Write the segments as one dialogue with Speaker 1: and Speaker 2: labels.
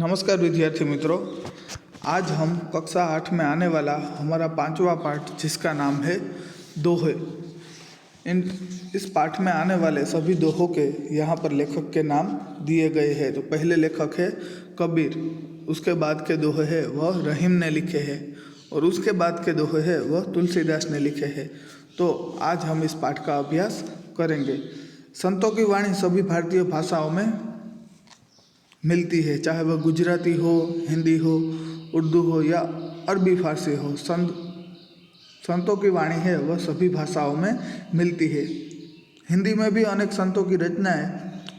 Speaker 1: नमस्कार विद्यार्थी मित्रों, आज हम कक्षा 8 में आने वाला हमारा 5वां पाठ जिसका नाम है दोहे। इस पाठ में आने वाले सभी दोहों के यहाँ पर लेखक के नाम दिए गए हैं। तो पहले लेखक है कबीर, उसके बाद के दोहे हैं वह रहीम ने लिखे हैं और उसके बाद के दोहे हैं वह तुलसीदास ने लिखे हैं। तो आज हम इस पाठ का अभ्यास करेंगे। संतों की वाणी सभी भारतीय भाषाओं में मिलती है, चाहे वह गुजराती हो, हिंदी हो, उर्दू हो या अरबी फारसी हो। संतों की वाणी है वह सभी भाषाओं में मिलती है। हिंदी में भी अनेक संतों की रचनाएं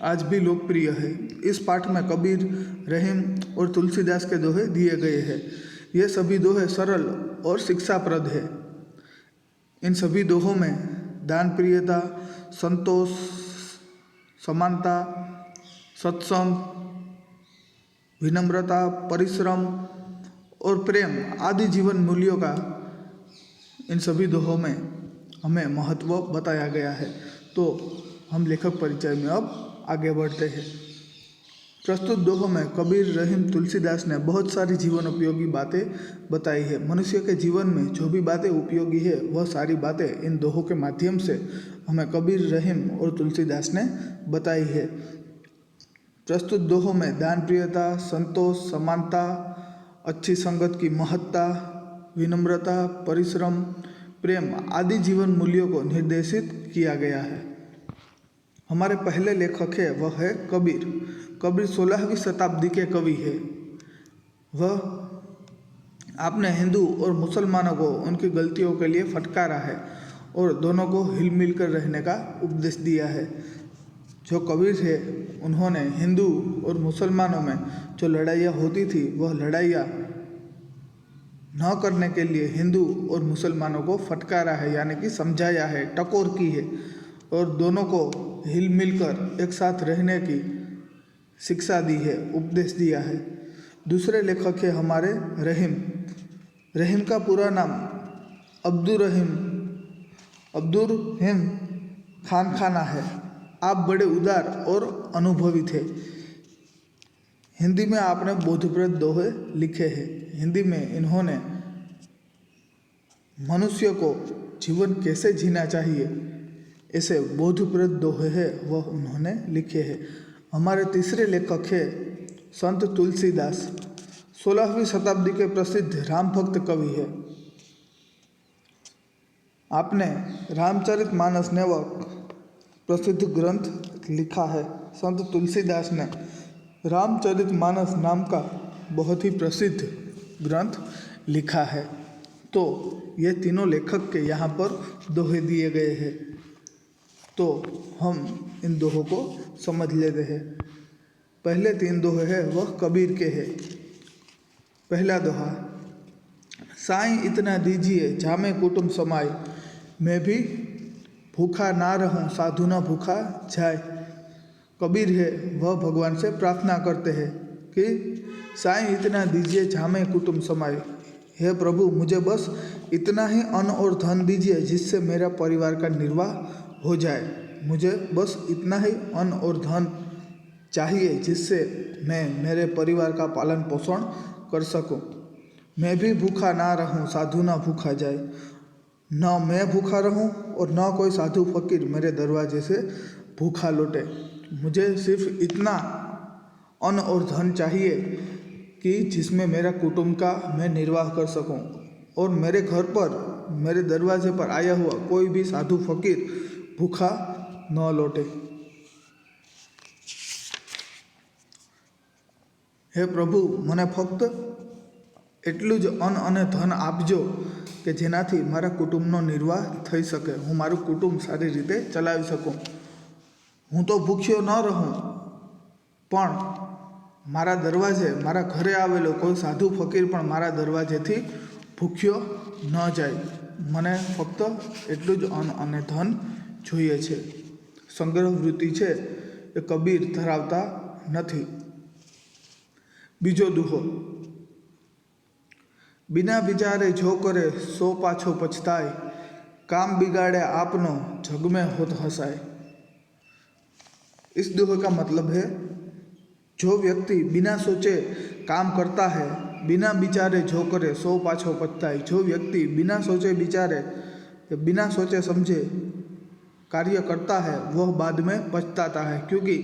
Speaker 1: आज भी लोकप्रिय है। इस पाठ में कबीर, रहीम और तुलसीदास के दोहे दिए गए हैं। ये सभी दोहे सरल और शिक्षाप्रद है। इन सभी दोहों में दान प्रियता, संतोष, समानता, सत्संग, विनम्रता, परिश्रम और प्रेम आदि जीवन मूल्यों का इन सभी दोहों में हमें महत्व बताया गया है। तो हम लेखक परिचय में अब आगे बढ़ते हैं। प्रस्तुत दोहों में कबीर, रहीम, तुलसीदास ने बहुत सारी जीवन उपयोगी बातें बताई है। मनुष्य के जीवन में जो भी बातें उपयोगी है वह सारी बातें इन दोहों के माध्यम से हमें कबीर, रहीम और तुलसीदास ने बताई है। प्रस्तुत दोहों में दान प्रियता, संतोष, समानता, अच्छी संगत की महत्ता, विनम्रता, परिश्रम, प्रेम आदि जीवन मूल्यों को निर्देशित किया गया है। हमारे पहले लेखक है वह है कबीर। कबीर 16वीं शताब्दी के कवि है। वह आपने हिंदू और मुसलमानों को उनकी गलतियों के लिए फटकारा है और दोनों को हिल मिल कर रहने का उपदेश दिया है। जो कबीर है उन्होंने हिंदू और मुसलमानों में जो लड़ाइयाँ होती थी वह लड़ाइयाँ न करने के लिए हिंदू और मुसलमानों को फटकारा है, यानी कि समझाया है, टकोर की है और दोनों को हिल मिल कर एक साथ रहने की शिक्षा दी है, उपदेश दिया है। दूसरे लेखक है हमारे रहीम। रहीम का पूरा नाम अब्दुर्रहीम खाना है। आप बड़े उदार और अनुभवी थे। हिंदी में आपने बोधप्रद दोहे लिखे हैं। हिंदी में इन्होंने मनुष्य को जीवन कैसे जीना चाहिए ऐसे बोधप्रद दोहे हैं वह उन्होंने लिखे हैं। हमारे तीसरे लेखक है संत तुलसीदास। 16वीं शताब्दी के प्रसिद्ध राम भक्त कवि है। आपने रामचरितमानस नामक प्रसिद्ध ग्रंथ लिखा है। संत तुलसीदास ने रामचरितमानस नाम का बहुत ही प्रसिद्ध ग्रंथ लिखा है। तो ये तीनों लेखक के यहाँ पर दोहे दिए गए हैं। तो हम इन दोहों को समझ लेते हैं। पहले 3 दोहे हैं वह कबीर के हैं। पहला दोहा, साईं इतना दीजिए जामे कुटुंब समाए, मैं भी भूखा ना रहूं साधु ना भूखा जाए। कबीर है वह भगवान से प्रार्थना करते हैं कि साईं इतना दीजिए जामे कुटुंब समाए, हे प्रभु मुझे बस इतना ही अन्न और धन दीजिए जिससे मेरा परिवार का निर्वाह हो जाए। मुझे बस इतना ही अन्न और धन चाहिए जिससे मैं मेरे परिवार का पालन पोषण कर सकूं। मैं भी भूखा ना रहूं साधु ना भूखा जाए। न मैं भूखा रहूं और न कोई साधु फकीर मेरे दरवाजे से भूखा लौटे। मुझे सिर्फ इतना अन्न और धन चाहिए कि जिसमें मेरा कुटुंब का मैं निर्वाह कर सकूं और मेरे घर पर, मेरे दरवाजे पर आया हुआ कोई भी साधु फकीर भूखा न लौटे। हे प्रभु મને ફક્ત એટલું જ અન્ન અને ધન આપજો કે જેનાથી મારા કુટુંબનો નિર્વાહ થઈ શકે, હું મારું કુટુંબ સારી રીતે ચલાવી શકું। હું તો ભૂખ્યો ન રહું પણ મારા દરવાજે, મારા ઘરે આવેલો કોઈ સાધુ ફકીર પણ મારા દરવાજેથી ભૂખ્યો ન જાય। મને ફક્ત એટલું જ અન્ન અને ધન જોઈએ છે। સંગ્રહ વૃત્તિ છે એ કબીર ધરાવતા નથી। બીજો દુહો, बिना विचारे जो करे सो पाछो पछताए, काम बिगाड़े आपनो जग में होत हसाए। इस दोहे का मतलब है जो व्यक्ति बिना सोचे काम करता है, बिना विचारे जो करे सो पाछो पछताय। जो व्यक्ति बिना सोचे विचारे बिना सोचे समझे कार्य करता है वह बाद में पछताता है, क्योंकि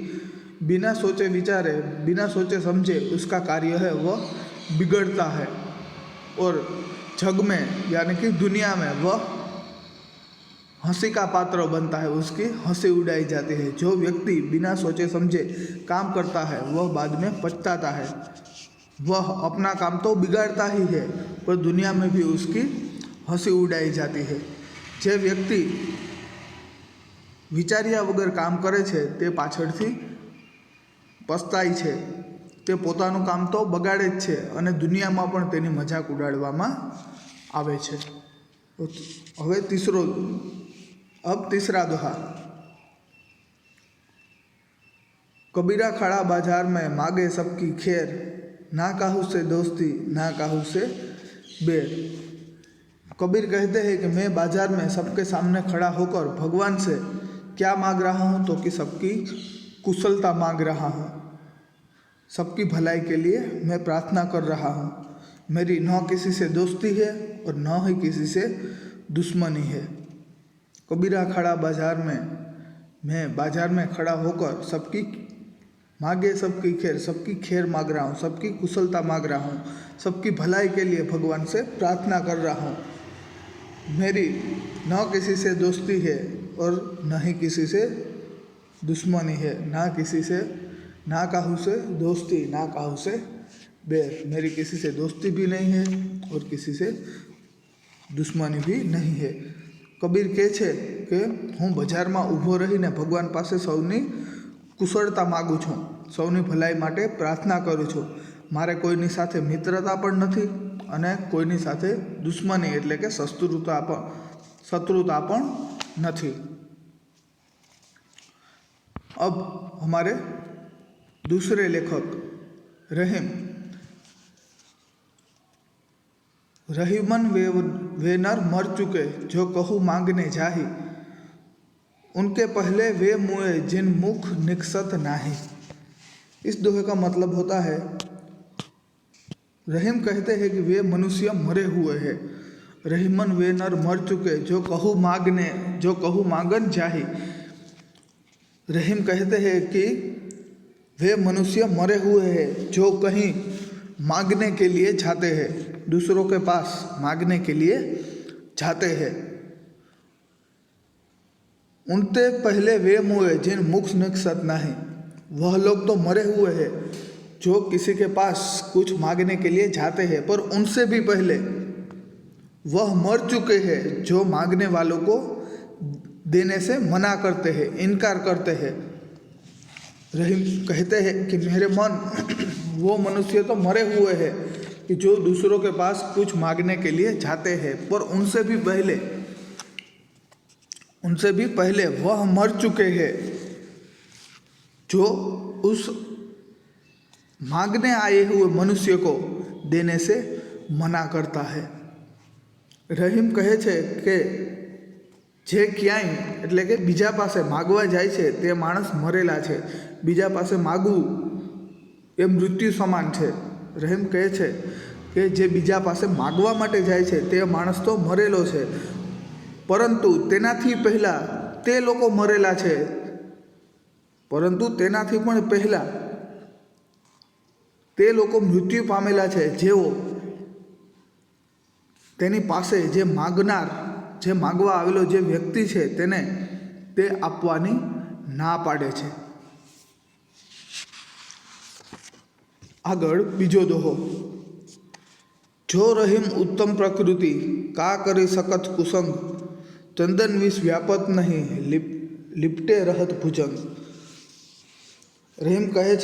Speaker 1: बिना सोचे विचारे बिना सोचे समझे उसका कार्य है वह बिगड़ता है और जग में यानी कि दुनिया में वह हंसी का पात्र बनता है, उसकी हंसी उड़ाई जाती है। जो व्यक्ति बिना सोचे समझे काम करता है वह बाद में पछताता है। वह अपना काम तो बिगाड़ता ही है पर दुनिया में भी उसकी हंसी उड़ाई जाती है। जे व्यक्ति विचार्या वगर काम करे छे ते पाछळथी पछताय छे। ते पोतानुं काम तो बगाड़े ज छे अने दुनियामां पण तेनी मजाक उडाडवामां आवे छे। हवे तीसरा दोहा। कबीरा खड़ा बाजार में मांगे सबकी खैर, ना काहू से दोस्ती ना काहू से बैर। कबीर कहते हैं कि मैं बाजार में सबके सामने खड़ा होकर भगवान से क्या मांग रहा हूँ, तो कि सबकी कुशलता मांग रहा हूँ, सबकी भलाई के लिए मैं प्रार्थना कर रहा हूँ। मेरी न किसी से दोस्ती है और न ही किसी से दुश्मनी है। कबीरा खड़ा बाजार में, मैं बाजार में खड़ा होकर सबकी मांगे सबकी खैर मांग रहा हूँ, सबकी कुशलता मांग रहा हूँ, सबकी भलाई के लिए भगवान से प्रार्थना कर रहा हूँ। मेरी न किसी से दोस्ती है और न ही किसी से दुश्मनी है, ना काहू से दोस्ती ना काहू से बैर। मेरी किसी से दोस्ती भी नहीं है और किसी से दुश्मनी भी नहीं है। कबीर कहे छे कि हूँ बजार में ऊभो रहीने भगवान पासे सौनी कुशलता मागू छूँ, सौनी भलाई माटे प्रार्थना करूँ छूँ। मारे कोईनी साथे मित्रता पण नथी अने कोईनी साथे दुश्मनी एटले के शत्रुता पण नथी। अब हमारे दूसरे लेखक रहीमन वे नर मर चुके जो कहूँ मांगने जाही, उनके पहले वे मुए जिन मुख निकसत नाही। इस दोहे का मतलब होता है, रहीम कहते हैं कि वे मनुष्य मरे हुए हैं। रहीमन वे नर मर चुके जो कहूँ मांगन जाही। रहीम कहते हैं कि वे मनुष्य मरे हुए हैं जो कहीं मांगने के लिए जाते हैं, दूसरों के पास मांगने के लिए जाते हैं। उनते पहले वे मुए जिन मुख निकसत नहीं। वह लोग तो मरे हुए हैं जो किसी के पास कुछ मांगने के लिए जाते हैं, पर उनसे भी पहले वह मर चुके हैं जो मांगने वालों को देने से मना करते हैं, इनकार करते हैं। रहीम कहते हैं कि मेरे मन वो मनुष्य तो मरे हुए हैं कि जो दूसरों के पास कुछ मांगने के लिए जाते हैं, पर उनसे भी पहले वह मर चुके हैं जो उस मांगने आए हुए मनुष्य को देने से मना करता है। रहीम कहे छे कि जे क्यांय एटले के बीजा पासे मागवा जाय छे ते माणस मरेला छे, बीजा पासे मागवू ए मृत्यु समान छे। रहीम कहे छे कि जे बीजा पासे मागवा माटे जाय छे ते माणस तो मरेलो छे, परंतु तेनाथी पहला ते लोको मरेला छे, परंतु तेनाथी पण पहला ते लोको मृत्यु पामेला छे जेओ तेनी पासे जे मागनार, जे मागवा आवेलो जे व्यक्ति छे तेने ते आपवानी ना पाडे छे। आगळ बीजो दोहो। जो रहीम उत्तम प्रकृति का करी सकत कुसंग, चंदन विष व्यापत नहीं लिपटे रहत भुजंग। रहीम कहे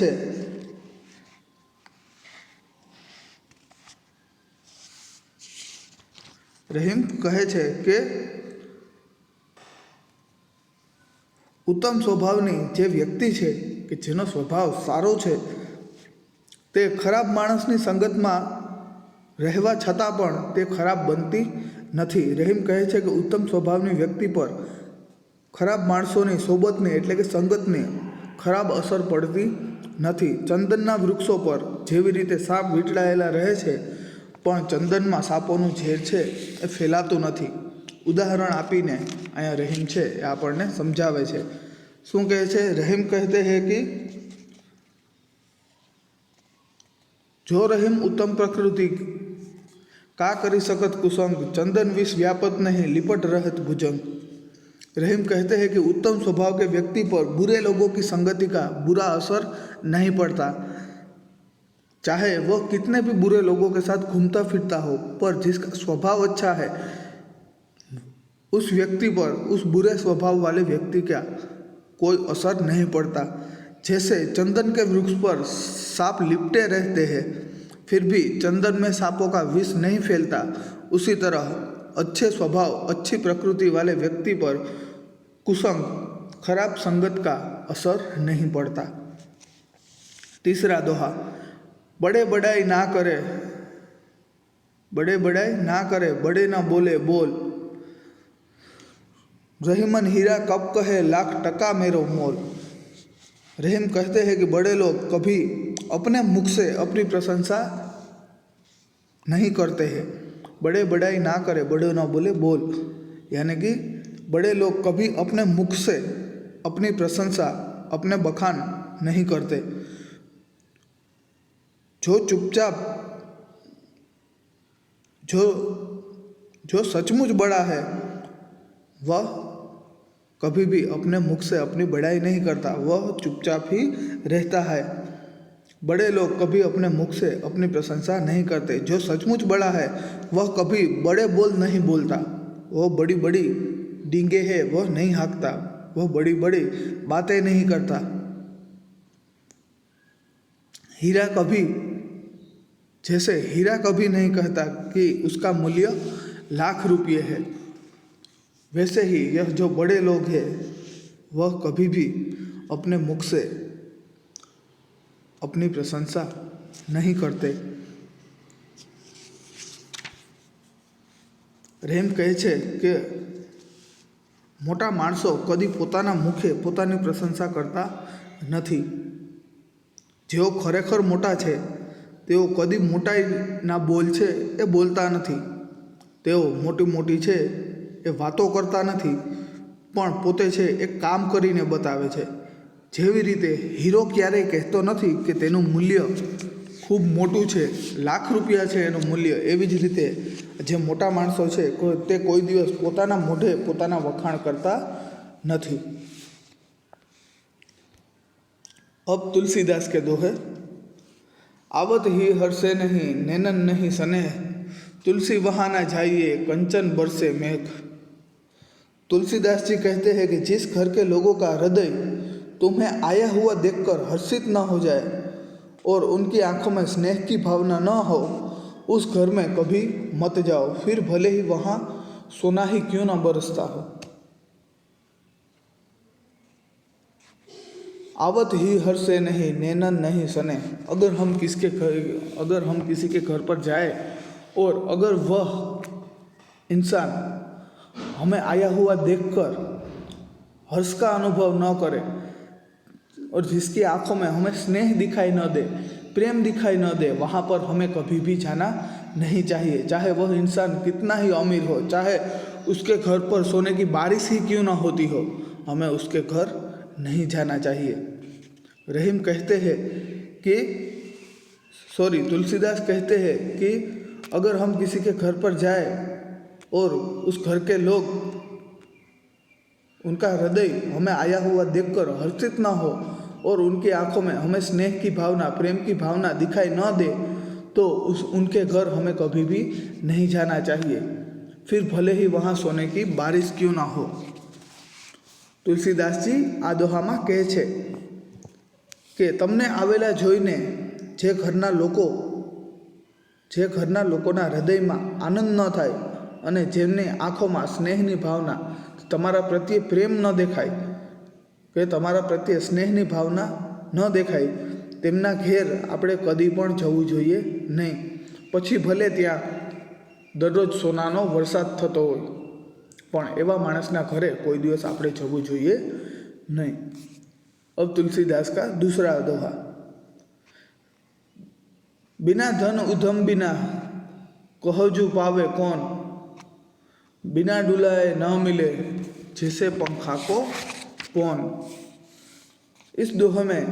Speaker 1: छे कि उत्तम स्वभावनी जे व्यक्ति छे कि जेनो स्वभाव सारो छे ते खराब माणसनी संगतमां રહેવા છતાં પણ તે ખરાબ બનતી નથી। રહીમ કહે છે કે ઉત્તમ સ્વભાવની વ્યક્તિ પર ખરાબ માણસોની સોબતને એટલે કે સંગતને ખરાબ અસર પડતી નથી। ચંદનના વૃક્ષો પર જેવી રીતે સાપ વીંટળાયેલા રહે છે, પણ ચંદનમાં સાપોનું ઝેર છે એ ફેલાતું નથી। ઉદાહરણ આપીને અહીંયા રહીમ છે એ આપણને સમજાવે છે। શું કહે છે? રહીમ કહેતે હૈ કે જો રહીમ उत्तम प्रकृति का करी सकत कुसंग, चंदन विष व्यापत नहीं लिपट रहत भुजंग। रहीम कहते हैं कि उत्तम स्वभाव के व्यक्ति पर बुरे लोगों की संगति का बुरा असर नहीं पड़ता। चाहे वह कितने भी बुरे लोगों के साथ घूमता फिरता हो, पर जिसका स्वभाव अच्छा है उस व्यक्ति पर, उस बुरे स्वभाव वाले व्यक्ति का कोई असर नहीं पड़ता। जैसे चंदन के वृक्ष पर सांप लिपटे रहते हैं, फिर भी चंदन में सांपों का विष नहीं फैलता, उसी तरह अच्छे स्वभाव, अच्छी प्रकृति वाले व्यक्ति पर कुसंग, खराब संगत का असर नहीं पड़ता। तीसरा दोहा, बड़े बड़ाई ना करे, बड़े बड़ाई ना करे, बड़े ना बोले बोल। रहीमन हीरा कब कहे, लाख टका मेरो मोल। रहीम कहते हैं कि बड़े लोग कभी अपने मुख से अपनी प्रशंसा नहीं करते हैं। बड़े बड़ाई ना करे, बड़े ना बोले बोल, यानी कि बड़े लोग कभी अपने मुख से अपनी प्रशंसा, अपने बखान नहीं करते। जो चुपचाप, जो सचमुच बड़ा है वह कभी भी अपने मुख से अपनी बड़ाई नहीं करता, वह चुपचाप ही रहता है। बड़े लोग कभी अपने मुख से अपनी प्रशंसा नहीं करते। जो सचमुच बड़ा है वह कभी बड़े बोल नहीं बोलता, वह बड़ी बड़ी डींगे है वह नहीं हाँकता, वह बड़ी बड़ी बातें नहीं करता। हीरा कभी, जैसे हीरा कभी नहीं कहता कि उसका मूल्य लाख रुपये है, वैसे ही यह जो बड़े लोग हैं वह कभी भी अपने मुख से अपनी प्रशंसा नहीं करते। रहीम कहे छे कि मोटा माणसो कदी पोताना मुखे पोतानी प्रशंसा करता नहीं। जेओ खरेखर मोटा छे तेओ कदी मोटाईना बोल छे ए बोलता नहीं। तेओ मोटी मोटी छे ए वातो करता नहीं, पण पोते छे एक काम करीने बतावे छे। जेवी रीते हीरो क्यारेय कहेतो नहीं कि तेनुं मूल्य खूब मोटुं छे, लाख रुपया छे एनुं मूल्य, एवी ज रीते जे मोटा माणसो छे ते कोई दिवस पोताना मोढे पोताना वखाण करता नहीं। अब तुलसीदास के दोहे, आवत ही हर्षे नहीं, नैनन नहीं सनेह, तुलसी वहाँ ना जाइए, कंचन बरसे मेघ। तुलसीदास जी कहते हैं कि जिस घर के लोगों का हृदय तुम्हें आया हुआ देखकर हर्षित न हो जाए और उनकी आंखों में स्नेह की भावना न हो, उस घर में कभी मत जाओ, फिर भले ही वहाँ सोना ही क्यों न बरसता हो। आवत ही हर्षे नहीं, नैनन नहीं सने। अगर हम किसी के घर पर जाए और अगर वह इंसान हमें आया हुआ देखकर हर्ष का अनुभव न करे और जिसकी आंखों में हमें स्नेह दिखाई न दे, प्रेम दिखाई न दे, वहाँ पर हमें कभी भी जाना नहीं चाहिए। चाहे वह इंसान कितना ही अमीर हो, चाहे उसके घर पर सोने की बारिश ही क्यों ना होती हो, हमें उसके घर नहीं जाना चाहिए। रहीम कहते हैं कि तुलसीदास कहते हैं कि अगर हम किसी के घर पर जाए और उस घर के लोग, उनका हृदय हमें आया हुआ देखकर हर्षित ना हो और उनकी आंखों में हमें स्नेह की भावना, प्रेम की भावना दिखाई न दे, तो उनके घर हमें कभी भी नहीं जाना चाहिए, फिर भले ही वहाँ सोने की बारिश क्यों ना हो। तुलसीदास जी आ दोहामां कहे छे કે તમને આવેલા જોઈને જે ઘરના લોકોના હૃદયમાં આનંદ ન થાય અને જેમની આંખોમાં સ્નેહની ભાવના, તમારા પ્રત્યે પ્રેમ ન દેખાય કે તમારા પ્રત્યે સ્નેહની ભાવના ન દેખાય, તેમના ઘેર આપણે કદી પણ જવું જોઈએ નહીં, પછી ભલે ત્યાં દરરોજ સોનાનો વરસાદ થતો હોય, પણ એવા માણસના ઘરે કોઈ દિવસ આપણે જવું જોઈએ નહીં। अब तुलसीदास का दूसरा दोहा। बिना धन उधम बिना कहजू पावे कौन, बिना डुलाए न मिले जैसे पंखा को पौन। इस दोहे में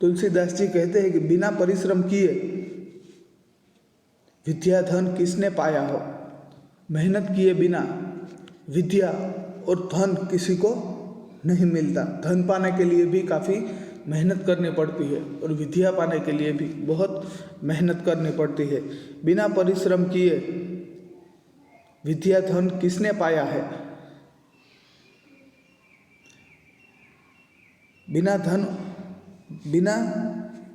Speaker 1: तुलसीदास जी कहते हैं कि बिना परिश्रम किए विद्या धन किसने पाया हो। मेहनत किए बिना विद्या और धन किसी को नहीं मिलता। धन पाने के लिए भी काफ़ी मेहनत करनी पड़ती है और विद्या पाने के लिए भी बहुत मेहनत करनी पड़ती है। बिना परिश्रम किए विद्या धन किसने पाया है। बिना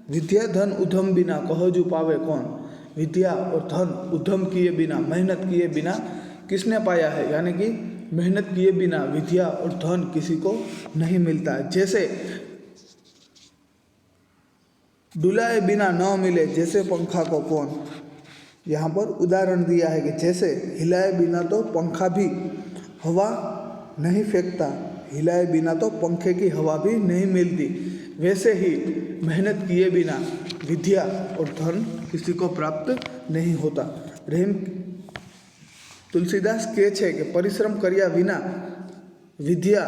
Speaker 1: विद्या धन उधम बिना कहजू पावे कौन। विद्या और धन उधम किए बिना, मेहनत किए बिना किसने पाया है, यानी कि मेहनत किए बिना विद्या और धन किसी को नहीं मिलता। जैसे डुलाए बिना न मिले जैसे पंखा को कौन। यहाँ पर उदाहरण दिया है कि जैसे हिलाए बिना तो पंखा भी हवा नहीं फेंकता, हिलाए बिना तो पंखे की हवा भी नहीं मिलती, वैसे ही मेहनत किए बिना विद्या और धन किसी को प्राप्त नहीं होता। रेम तुलसीदास કહે છે કે પરિશ્રમ કર્યા વિના વિદ્યા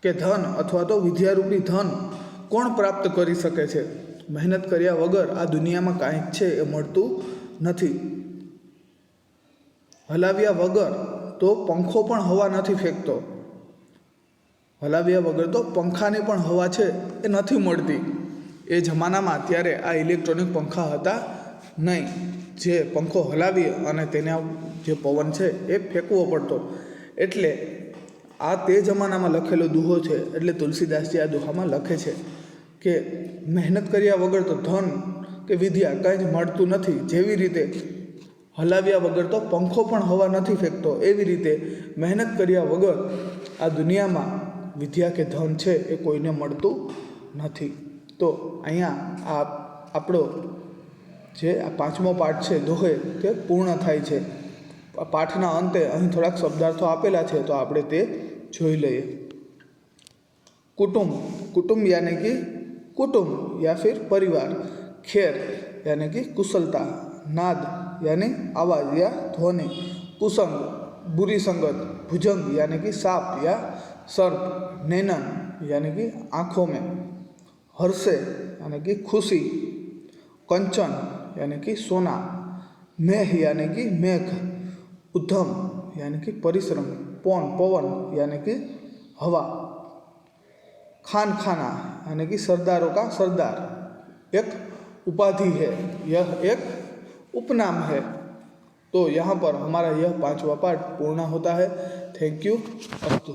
Speaker 1: કે ધન અથવા તો વિદ્યારૂપી ધન કોણ પ્રાપ્ત કરી શકે છે। મહેનત કર્યા વગર આ દુનિયામાં કાંઈક છે એ મળતું નથી। હલાવ્યા વગર તો પંખો પણ હવા નથી ફેંકતો, હલાવ્યા વગર તો પંખાની પણ હવા છે એ નથી મળતી। એ જમાનામાં ત્યારે આ ઇલેક્ટ્રોનિક પંખા હતા નહીં, જે પંખો હલાવીએ અને તેના જે પવન છે એ ફેંકવો પડતો। એટલે આ તે જમાનામાં લખેલો દુહો છે। એટલે તુલસીદાસજી આ દુહામાં લખે છે કે મહેનત કર્યા વગર તો ધન કે વિદ્યા કાંઈ જ મળતું નથી। જેવી રીતે હલાવ્યા વગર તો પંખો પણ હવા નથી ફેંકતો, એવી રીતે મહેનત કર્યા વગર આ દુનિયામાં વિદ્યા કે ધન છે એ કોઈને મળતું નથી। તો અહીંયા આપણો જે આ પાંચમો પાઠ છે દોહે તે પૂર્ણ થાય છે। પાઠના અંતે અહીં થોડાક શબ્દાર્થો આપેલા છે, તો આપણે તે જોઈ લઈએ। कुटुंब, कुटुंब यानी कि कुटुंब या फिर परिवार। खेर यानी कि कुशलता। नाद यानी आवाज़ या ध्वनि। कुसंग बुरी संगत। भुजंग यानी कि सांप या सर्प। नैनन यानी कि आँखों में। हर्षे यानी कि खुशी। कंचन यानी कि सोना। मेह यानी कि मेघ। उद्धम यानी कि परिश्रम। पौन पवन यानी कि हवा। खान खाना यानी कि सरदारों का सरदार एक उपाधि है, यह एक उपनाम है। तो यहाँ पर हमारा यह पांचवा पाठ पूर्ण होता है। Thank you. अस्तु।